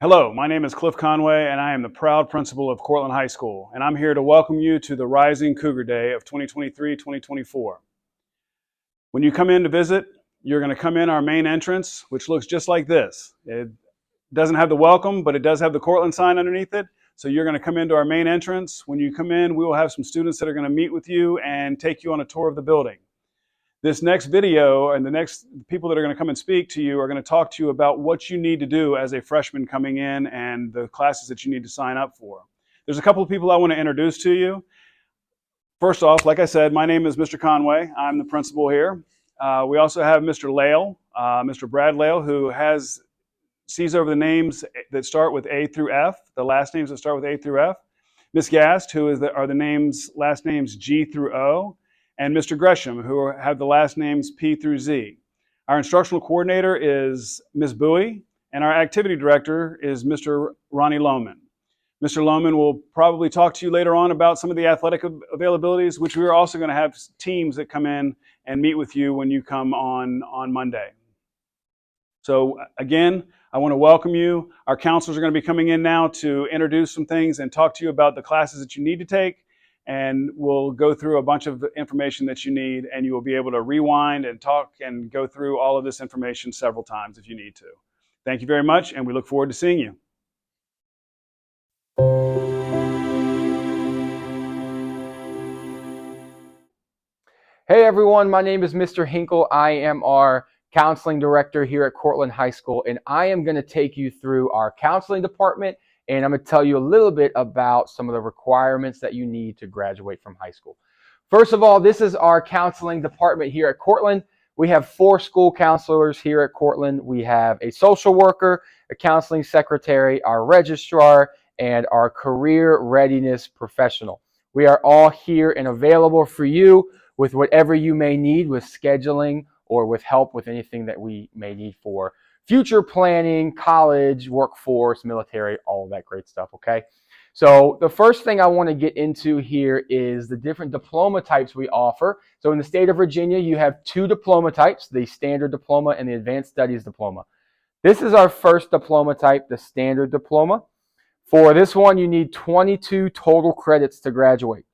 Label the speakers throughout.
Speaker 1: Hello, my name is Cliff Conway, and I am the proud principal of Cortland High School, and I'm here to welcome you to the Rising Cougar Day of 2023-2024. When you come in to visit, you're going to come in our main entrance, which looks just like this. It doesn't have the welcome, but it does have the Cortland sign underneath it. So you're going to come into our main entrance. When you come in, we will have some students that are going to meet with you and take you on a tour of the building. This next video and the next people that are going to come and speak to you are going to talk to you about what you need to do as a freshman coming in and the classes that you need to sign up for. There's a couple of people I want to introduce to you. First off, like I said, my name is Mr. Conway. I'm the principal here. We also have Mr. Lale, Mr. Brad Lale, who sees over the names that start with A through F, the last names that start with A through F. Ms. Gast, who are the last names G through O, and Mr. Gresham, who have the last names P through Z. Our instructional coordinator is Ms. Bowie, and our activity director is Mr. Ronnie Lohman. Mr. Lohman will probably talk to you later on about some of the athletic availabilities, which we are also going to have teams that come in and meet with you when you come on Monday. So again, I want to welcome you. Our counselors are going to be coming in now to introduce some things and talk to you about the classes that you need to take. And we'll go through a bunch of information that you need, and you will be able to rewind and talk and go through all of this information several times if you need to. Thank you very much, and we look forward to seeing you.
Speaker 2: Hey everyone, my name is Mr. Hinkle. I am our counseling director here at Cortland High School, and I am going to take you through our counseling department, and I'm going to tell you a little bit about some of the requirements that you need to graduate from high school. First of all, this is our counseling department here at Cortland. We have 4 school counselors here at Cortland. We have a social worker, a counseling secretary, our registrar, and our career readiness professional. We are all here and available for you with whatever you may need with scheduling or with help with anything that we may need for future planning, college, workforce, military, all of that great stuff, okay? So the first thing I want to get into here is the different diploma types we offer. So in the state of Virginia, you have 2 diploma types, the standard diploma and the advanced studies diploma. This is our first diploma type, the standard diploma. For this one, you need 22 total credits to graduate.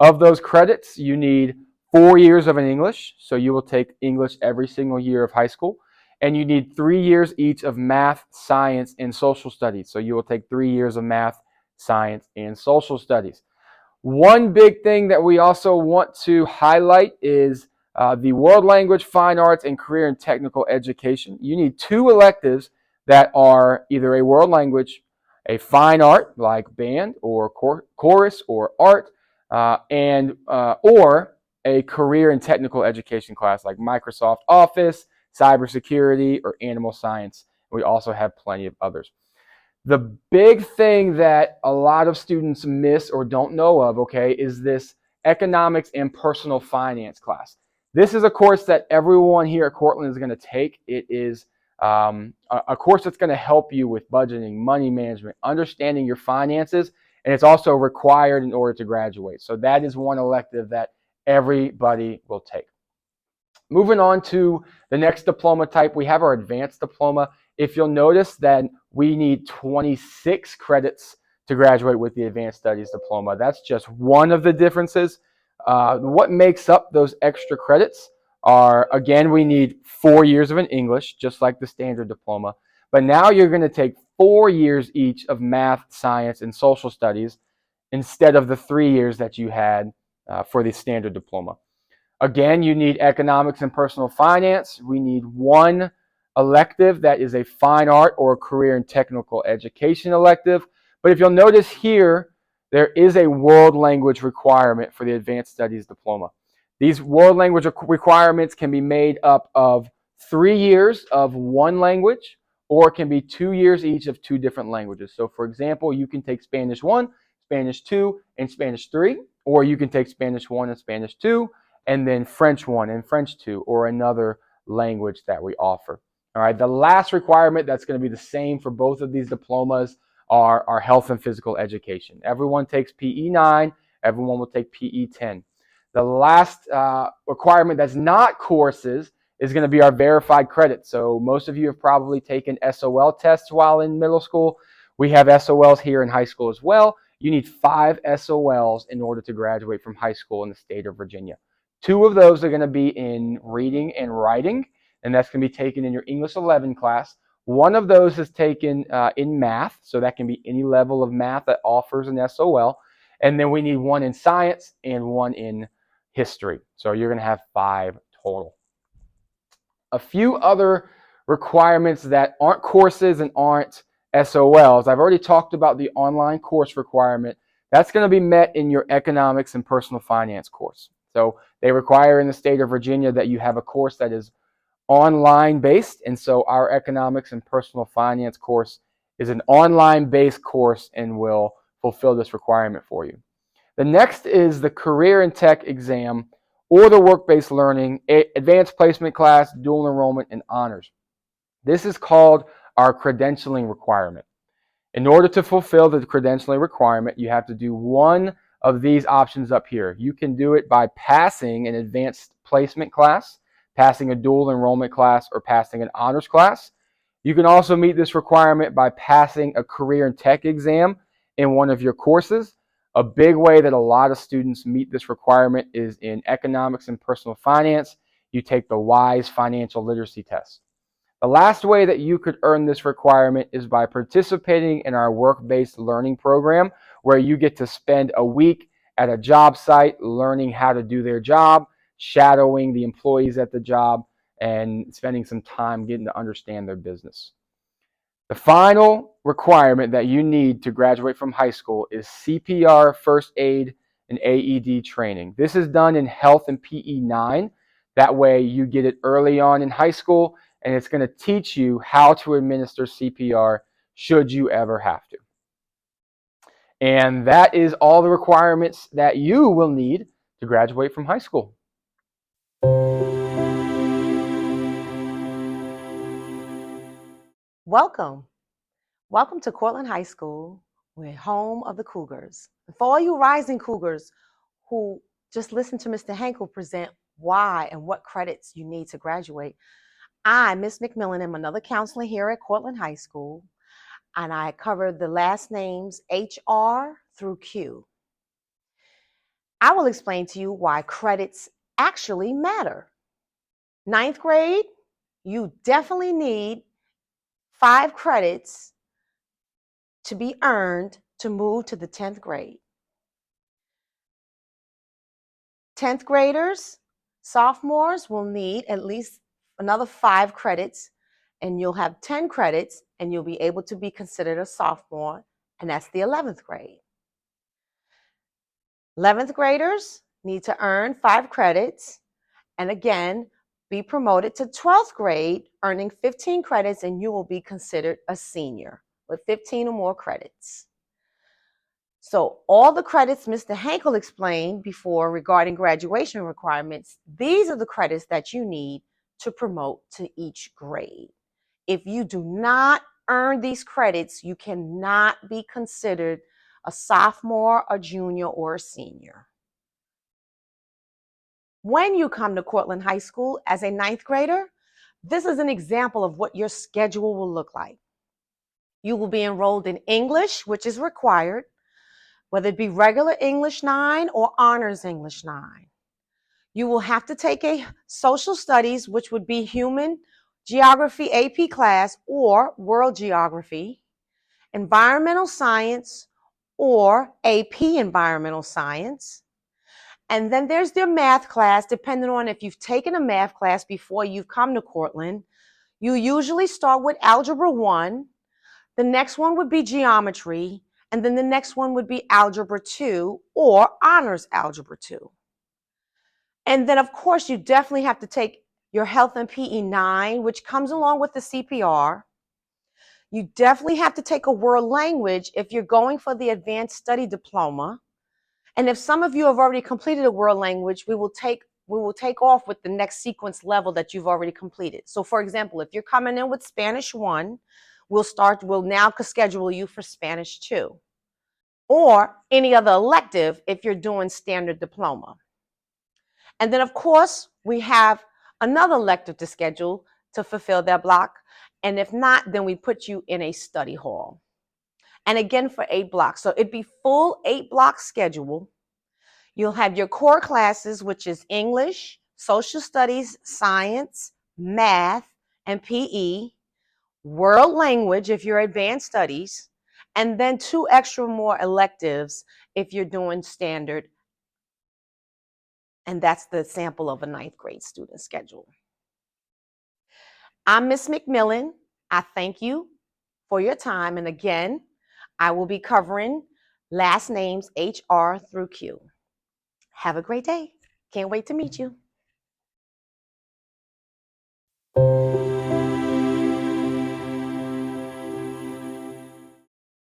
Speaker 2: Of those credits, you need 4 years of an English, so you will take English every single year of high school. And you need 3 years each of math, science, and social studies. So you will take 3 years of math, science, and social studies. One big thing that we also want to highlight is the world language, fine arts, and career and technical education. You need 2 electives that are either a world language, a fine art like band or chorus or art, or a career and technical education class like Microsoft Office, cybersecurity, or animal science. We also have plenty of others. The big thing that a lot of students miss or don't know of, okay, is this economics and personal finance class. This is a course that everyone here at Cortland is going to take. It is a course that's going to help you with budgeting, money management, understanding your finances, and it's also required in order to graduate. So that is one elective that everybody will take. Moving on to the next diploma type, we have our advanced diploma. If you'll notice that we need 26 credits to graduate with the advanced studies diploma. That's just one of the differences. What makes up those extra credits are, again, we need 4 years of an English, just like the standard diploma. But now you're going to take 4 years each of math, science, and social studies instead of the 3 years that you had for the standard diploma. Again, you need economics and personal finance. We need 1 elective that is a fine art or career and technical education elective. But if you'll notice here, there is a world language requirement for the advanced studies diploma. These world language requirements can be made up of 3 years of 1 language, or it can be 2 years each of 2 different languages. So for example, you can take Spanish 1, Spanish 2, and Spanish 3, or you can take Spanish 1 and Spanish 2, and then French 1 and French 2, or another language that we offer. All right, the last requirement that's going to be the same for both of these diplomas are our health and physical education. Everyone takes PE 9, everyone will take PE 10. The last requirement that's not courses is going to be our verified credit. So most of you have probably taken SOL tests while in middle school. We have SOLs here in high school as well. You need 5 SOLs in order to graduate from high school in the state of Virginia. 2 of those are going to be in reading and writing, and that's going to be taken in your English 11 class. 1 of those is taken in math, so that can be any level of math that offers an SOL. And then we need 1 in science and 1 in history. So you're going to have 5 total. A few other requirements that aren't courses and aren't SOLs. I've already talked about the online course requirement. That's going to be met in your economics and personal finance course. So they require in the state of Virginia that you have a course that is online based, and so our economics and personal finance course is an online based course and will fulfill this requirement for you. The next is the career and tech exam or the work-based learning, advanced placement class, dual enrollment, and honors. This is called our credentialing requirement. In order to fulfill the credentialing requirement, you have to do one of these options up here. You can do it by passing an advanced placement class, passing a dual enrollment class, or passing an honors class. You can also meet this requirement by passing a career and tech exam in one of your courses. A big way that a lot of students meet this requirement is in economics and personal finance. You take the WISE financial literacy test. The last way that you could earn this requirement is by participating in our work-based learning program, where you get to spend a week at a job site learning how to do their job, shadowing the employees at the job, and spending some time getting to understand their business. The final requirement that you need to graduate from high school is CPR, first aid, and AED training. This is done in Health and PE 9. That way you get it early on in high school, and it's going to teach you how to administer CPR should you ever have to. And that is all the requirements that you will need to graduate from high school.
Speaker 3: Welcome. Welcome to Cortland High School. We're home of the Cougars. For all you rising Cougars who just listened to Mr. Henkel present why and what credits you need to graduate, I, Ms. McMillan, am another counselor here at Cortland High School, and I cover the last names HR through Q. I will explain to you why credits actually matter. 9th grade, you definitely need 5 credits to be earned to move to the 10th grade. 10th graders, sophomores will need at least another 5 credits, and you'll have 10 credits, and you'll be able to be considered a sophomore, and that's the 11th grade. 11th graders need to earn 5 credits, and again, be promoted to 12th grade, earning 15 credits, and you will be considered a senior with 15 or more credits. So all the credits Mr. Henkel explained before regarding graduation requirements, these are the credits that you need to promote to each grade. If you do not earn these credits, you cannot be considered a sophomore, a junior, or a senior. When you come to Cortland High School as a 9th grader, this is an example of what your schedule will look like. You will be enrolled in English, which is required, whether it be regular English 9 or honors English 9. You will have to take a social studies, which would be human geography AP class or world geography, environmental science or AP environmental science. And then there's their math class, depending on if you've taken a math class before you've come to Cortland. You usually start with Algebra 1. The next one would be geometry. And then the next one would be Algebra 2 or Honors Algebra 2. And then, of course, you definitely have to take your Health and PE 9, which comes along with the CPR. You definitely have to take a world language if you're going for the Advanced Study Diploma. And if some of you have already completed a world language, we will take off with the next sequence level that you've already completed. So for example, if you're coming in with Spanish 1, we'll now schedule you for Spanish 2. Or any other elective if you're doing standard diploma. And then of course, we have another elective to schedule to fulfill that block. And if not, then we put you in a study hall. And again, for 8 blocks. So it'd be full 8-block schedule. You'll have your core classes, which is English, social studies, science, math, and PE, world language if you're advanced studies, and then 2 extra more electives if you're doing standard. And that's the sample of a 9th grade student schedule. I'm Ms. McMillan. I thank you for your time. And again, I will be covering last names HR through Q. Have a great day. Can't wait to meet you.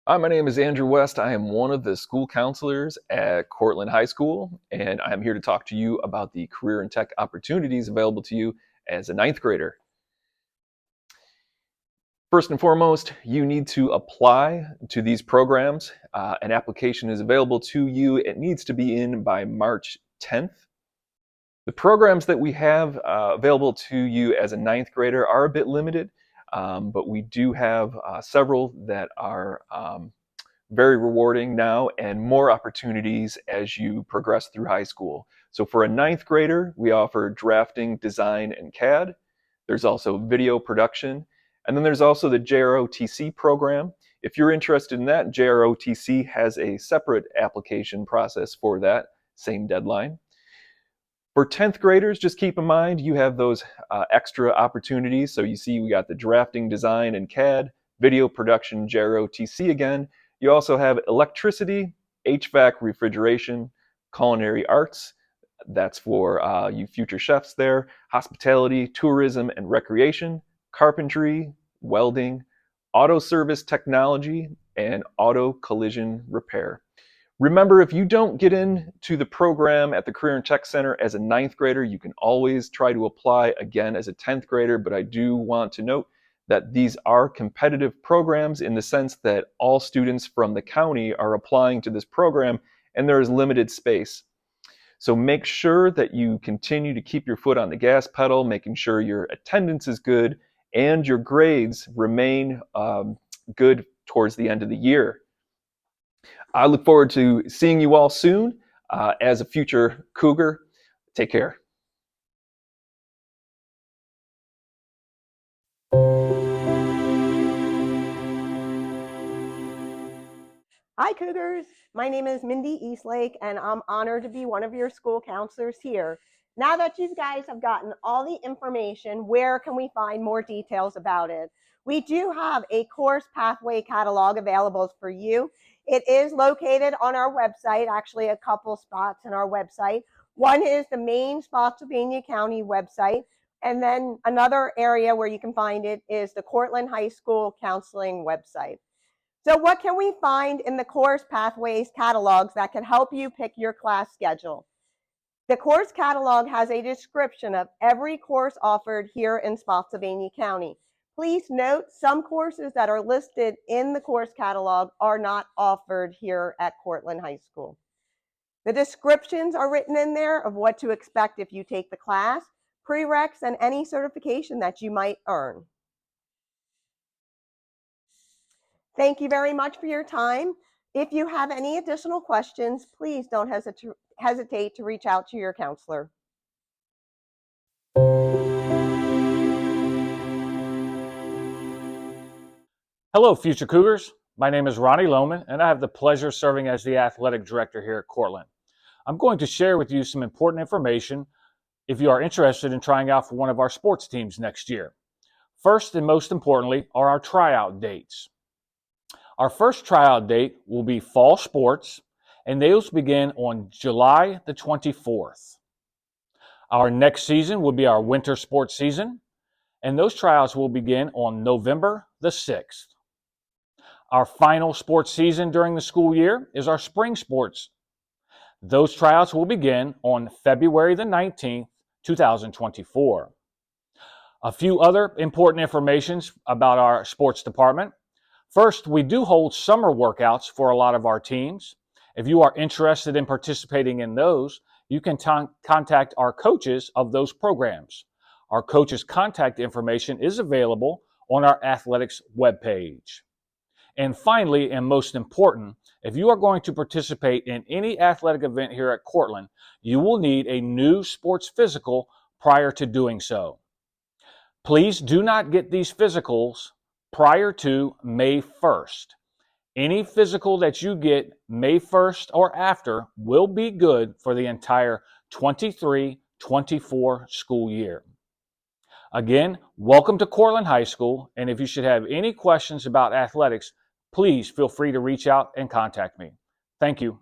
Speaker 4: Hi, my name is Andrew West. I am one of the school counselors at Cortland High School, and I'm here to talk to you about the career and tech opportunities available to you as a 9th grader. First and foremost, you need to apply to these programs. An application is available to you. It needs to be in by March 10th. The programs that we have available to you as a 9th grader are a bit limited, but we do have several that are very rewarding now and more opportunities as you progress through high school. So for a 9th grader, we offer drafting, design, and CAD. There's also video production. And then there's also the JROTC program. If you're interested in that, JROTC has a separate application process for that, same deadline. For 10th graders, just keep in mind you have those extra opportunities. So you see we got the drafting, design, and CAD, video production, JROTC again. You also have electricity, HVAC, refrigeration, culinary arts. That's for you future chefs there. Hospitality, tourism, and recreation, carpentry, welding, auto service technology, and auto collision repair. Remember, if you don't get into the program at the Career and Tech Center as a 9th grader, you can always try to apply again as a 10th grader, but I do want to note that these are competitive programs in the sense that all students from the county are applying to this program and there is limited space. So make sure that you continue to keep your foot on the gas pedal, making sure your attendance is good and your grades remain good towards the end of the year. I look forward to seeing you all soon as a future Cougar. Take care.
Speaker 5: Hi Cougars, my name is Mindy Eastlake and I'm honored to be one of your school counselors here. Now that you guys have gotten all the information, where can we find more details about it? We do have a course pathway catalog available for you. It is located on our website, actually a couple spots in our website. One is the main Spotsylvania County website, and then another area where you can find it is the Cortland High School Counseling website. So what can we find in the course pathways catalogs that can help you pick your class schedule? The course catalog has a description of every course offered here in Spotsylvania County. Please note some courses that are listed in the course catalog are not offered here at Cortland High School. The descriptions are written in there of what to expect if you take the class, prereqs, and any certification that you might earn. Thank you very much for your time. If you have any additional questions, please don't hesitate to reach out to your counselor.
Speaker 6: Hello, future Cougars. My name is Ronnie Lohman, and I have the pleasure of serving as the athletic director here at Cortland. I'm going to share with you some important information if you are interested in trying out for one of our sports teams next year. First and most importantly are our tryout dates. Our first tryout date will be fall sports, and those begin on July the 24th. Our next season will be our winter sports season, and those tryouts will begin on November the 6th. Our final sports season during the school year is our spring sports. Those tryouts will begin on February the 19th, 2024. A few other important informations about our sports department. First, we do hold summer workouts for a lot of our teams. If you are interested in participating in those, you can contact our coaches of those programs. Our coach's contact information is available on our athletics webpage. And finally, and most important, if you are going to participate in any athletic event here at Cortland, you will need a new sports physical prior to doing so. Please do not get these physicals prior to May 1st. Any physical that you get May 1st or after will be good for the entire 23-24 school year. Again, welcome to Cortland High School, and if you should have any questions about athletics, please feel free to reach out and contact me. Thank you.